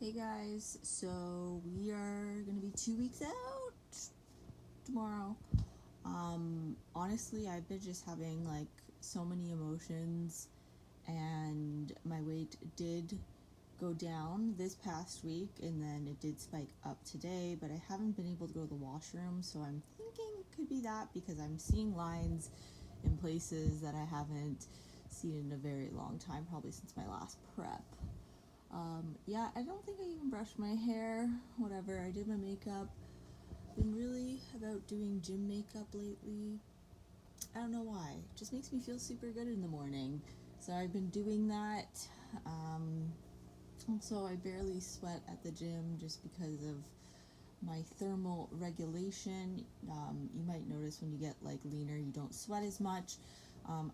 Hey guys, so we are gonna be 2 weeks out tomorrow. Honestly, I've been just having like so many emotions, and my weight did go down this past week, and then it did spike up today, but I haven't been able to go to the washroom, so I'm thinking it could be that because I'm seeing lines in places that I haven't seen in a very long time, probably since my last prep. Yeah, I don't think I even brushed my hair, whatever. I did my makeup. Been really about doing gym makeup lately. I don't know why. It just makes me feel super good in the morning. So I've been doing that. Also, I barely sweat at the gym just because of my thermal regulation. You might notice when you get like leaner, you don't sweat as much.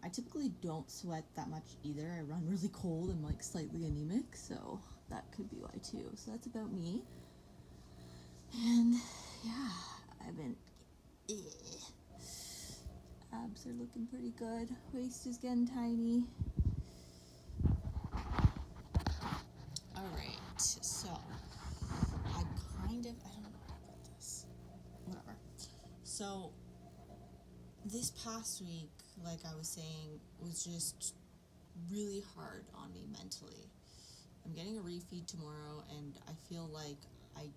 I typically don't sweat that much either. I run really cold and like slightly anemic, so that could be why too. So that's about me. And yeah, I've been. Abs are looking pretty good. Waist is getting tiny. Alright, so I don't know about this. Whatever. So this past week, like I was saying, was just really hard on me mentally. I'm getting a refeed tomorrow, and I feel like I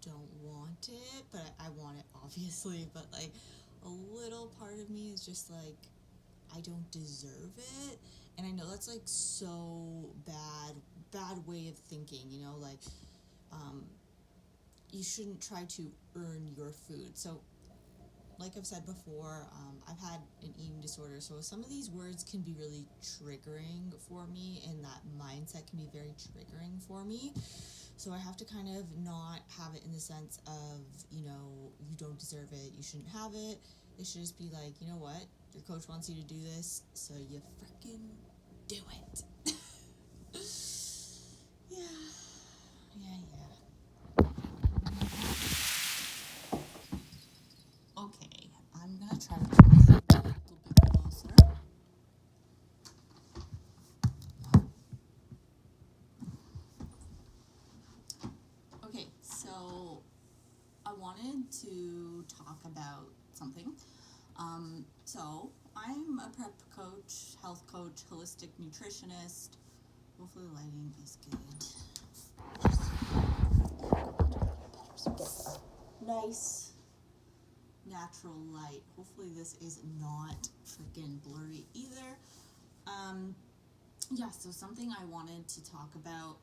don't want it, but I want it obviously, but like a little part of me is just like, I don't deserve it. And I know that's like so bad way of thinking, like you shouldn't try to earn your food. So like I've said before, I've had an eating disorder, so some of these words can be really triggering for me, and that mindset can be very triggering for me. So I have to kind of not have it in the sense of, you don't deserve it, you shouldn't have it. It should just be like, you know what? Your coach wants you to do this, so you freaking do it. Yeah. Okay, I'm gonna try to do this a little bit closer. Okay, so I wanted to talk about something. So I'm a prep coach, health coach, holistic nutritionist. Hopefully the lighting is good. Nice natural light. Hopefully this is not freaking blurry either. Yeah, so something I wanted to talk about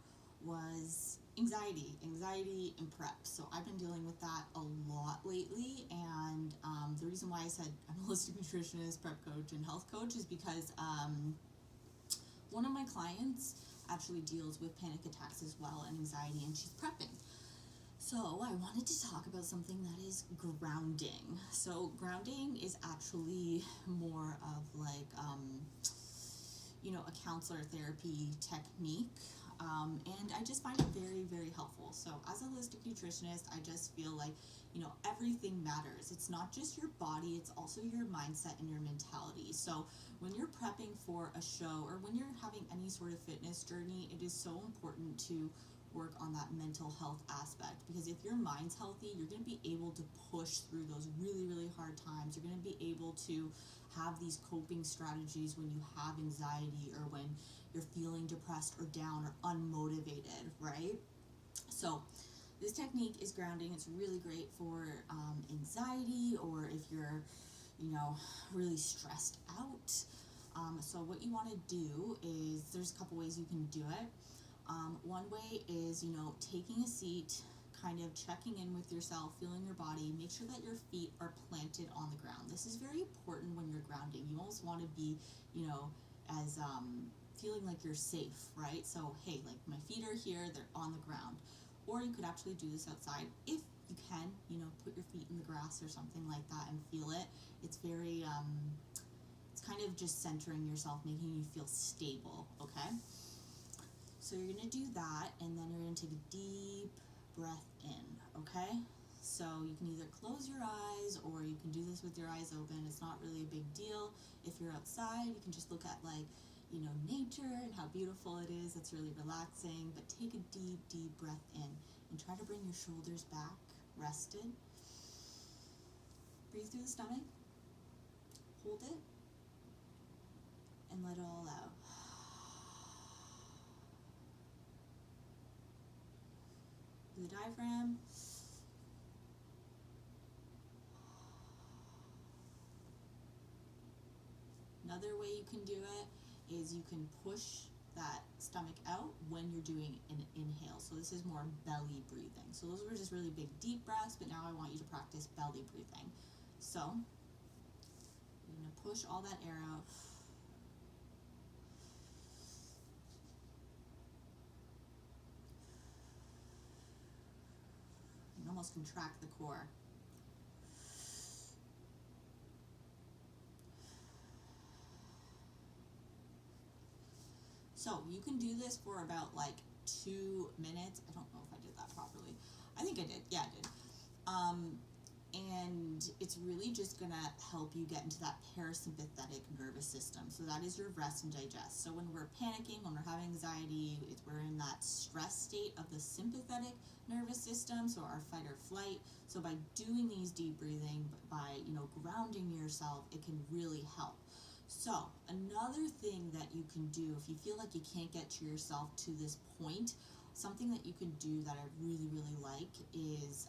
was anxiety in prep. So I've been dealing with that a lot lately, and the reason why I said I'm a holistic nutritionist, prep coach, and health coach is because one of my clients actually deals with panic attacks as well and anxiety, and she's prepping. So I wanted to talk about something that is grounding. So grounding is actually more of like a counselor therapy technique. And I just find it very, very helpful. So as a holistic nutritionist, I just feel like, everything matters. It's not just your body, it's also your mindset and your mentality. So when you're prepping for a show or when you're having any sort of fitness journey, it is so important to work on that mental health aspect, because if your mind's healthy, you're going to be able to push through those really, really hard times. You're going to be able to have these coping strategies when you have anxiety or when you're feeling depressed or down or unmotivated, right? So this technique is grounding. It's really great for anxiety, or if you're, really stressed out. So what you want to do is, there's a couple ways you can do it. One way is, taking a seat, kind of checking in with yourself, feeling your body. Make sure that your feet are planted on the ground. This is very important when you're grounding. You almost want to be, as feeling like you're safe, right? So, hey, like my feet are here, they're on the ground. Or you could actually do this outside if you can, put your feet in the grass or something like that and feel it. It's very, it's kind of just centering yourself, making you feel stable, okay? So you're going to do that, and then you're going to take a deep breath in, okay? So you can either close your eyes or you can do this with your eyes open. It's not really a big deal. If you're outside, you can just look at like, nature and how beautiful it is. It's really relaxing, but take a deep, deep breath in and try to bring your shoulders back, rested. Breathe through the stomach, hold it, and let it all out. Through the diaphragm. Another way you can do it is you can push that stomach out when you're doing an inhale. So this is more belly breathing. So those were just really big deep breaths, but now I want you to practice belly breathing. So you're going to push all that air out. And almost contract the core. So you can do this for about 2 minutes. I don't know if I did that properly. I think I did. Yeah, I did. And it's really just going to help you get into that parasympathetic nervous system. So that is your rest and digest. So when we're panicking, when we're having anxiety, we're in that stress state of the sympathetic nervous system, so our fight or flight. So by doing these deep breathing, by grounding yourself, it can really help. So another thing that you can do if you feel like you can't get to yourself to this point, something that you can do that I really, really like is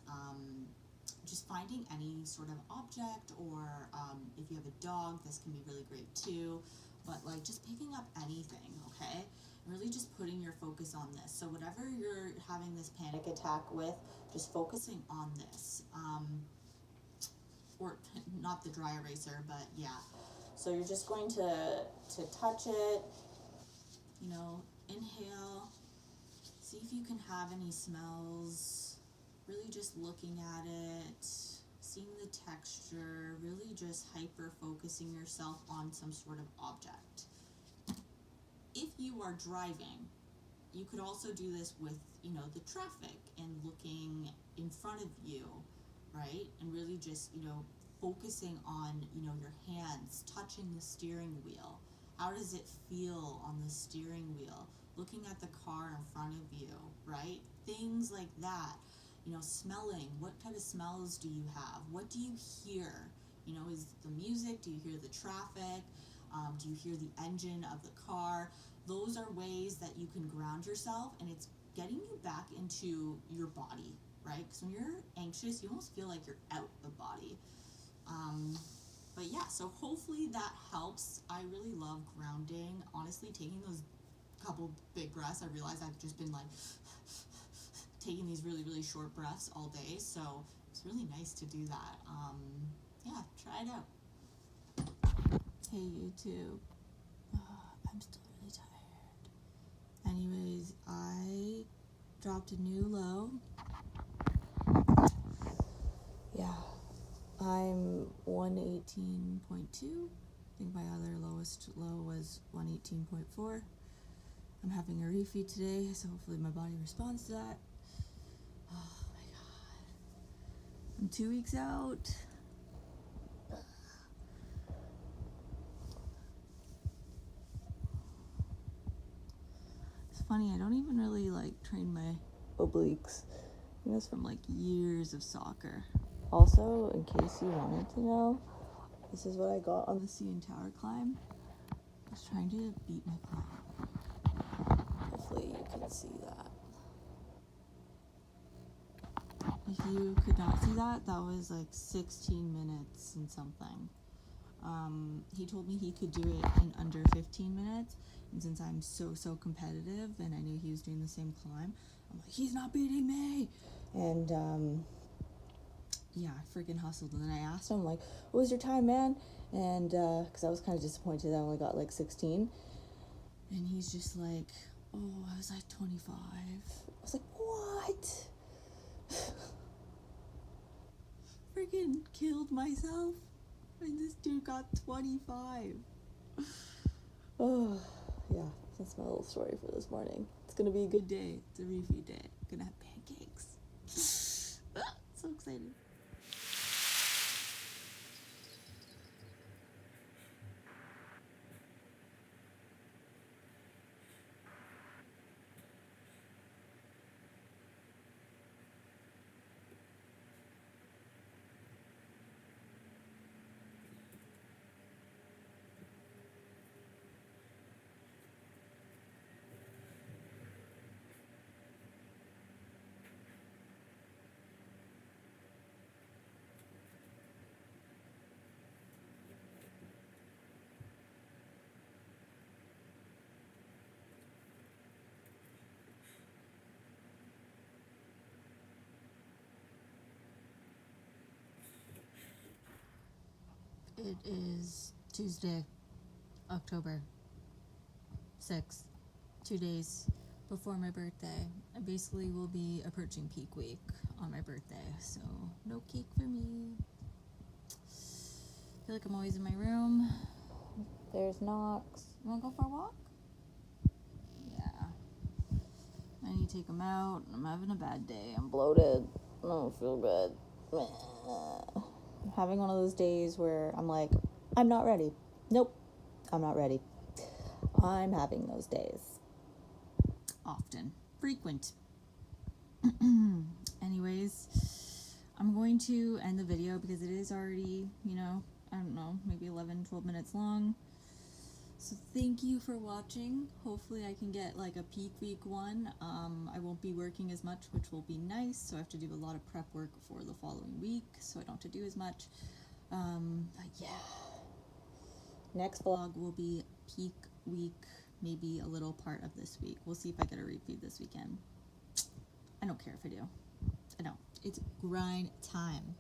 just finding any sort of object, or if you have a dog, this can be really great too, but just picking up anything, okay? Really just putting your focus on this. So whatever you're having this panic attack with, just focusing on this. Or not the dry eraser, but yeah. So you're just going to touch it, inhale, see if you can have any smells, really just looking at it, seeing the texture, really just hyper-focusing yourself on some sort of object. If you are driving, you could also do this with, the traffic and looking in front of you, right? And really just, focusing on, your hands, touching the steering wheel. How does it feel on the steering wheel? Looking at the car in front of you, right? Things like that. Smelling. What kind of smells do you have? What do you hear? Is the music? Do you hear the traffic? Do you hear the engine of the car? Those are ways that you can ground yourself, and it's getting you back into your body, right? Because when you're anxious, you almost feel like you're out of body. But yeah, so hopefully that helps. I really love grounding. Honestly, taking those couple big breaths, I realize I've just been taking these really, really short breaths all day. So it's really nice to do that. Yeah, try it out. Hey, YouTube. I'm still really tired. Anyways, I dropped a new low. Yeah. I'm 118.2. I think my other lowest low was 118.4. I'm having a refeed today, so hopefully my body responds to that. Oh my god. I'm 2 weeks out. It's funny, I don't even really train my obliques. I think that's from years of soccer. Also, in case you wanted to know, this is what I got on the CN Tower climb. I was trying to beat my climb. Hopefully you can see that. If you could not see that, that was 16 minutes and something. He told me he could do it in under 15 minutes, and since I'm so competitive and I knew he was doing the same climb, I'm like, he's not beating me. And yeah, I freaking hustled. And then I asked him, what was your time, man? And because I was kind of disappointed that I only got 16. And he's just oh, I was 25. I was what? Freaking killed myself. And this dude got 25. Oh, yeah, that's my little story for this morning. It's gonna be a good day. It's a refeed day. I'm gonna have pancakes. So excited. It is Tuesday, October 6th, 2 days before my birthday. I basically will be approaching peak week on my birthday, so no cake for me. I feel like I'm always in my room. There's Knox. You want to go for a walk? Yeah. I need to take him out. I'm having a bad day. I'm bloated. I don't feel good. I'm having one of those days where I'm like, I'm not ready. Nope, I'm not ready. I'm having those days. Often. Frequent. Anyways, I'm going to end the video because it is already, I don't know, maybe 11, 12 minutes long. So thank you for watching. Hopefully I can get like a peak week one. I won't be working as much, which will be nice. So I have to do a lot of prep work for the following week, so I don't have to do as much. But yeah. Next vlog will be peak week, maybe a little part of this week. We'll see if I get a repeat this weekend. I don't care if I do. I don't. It's grind time.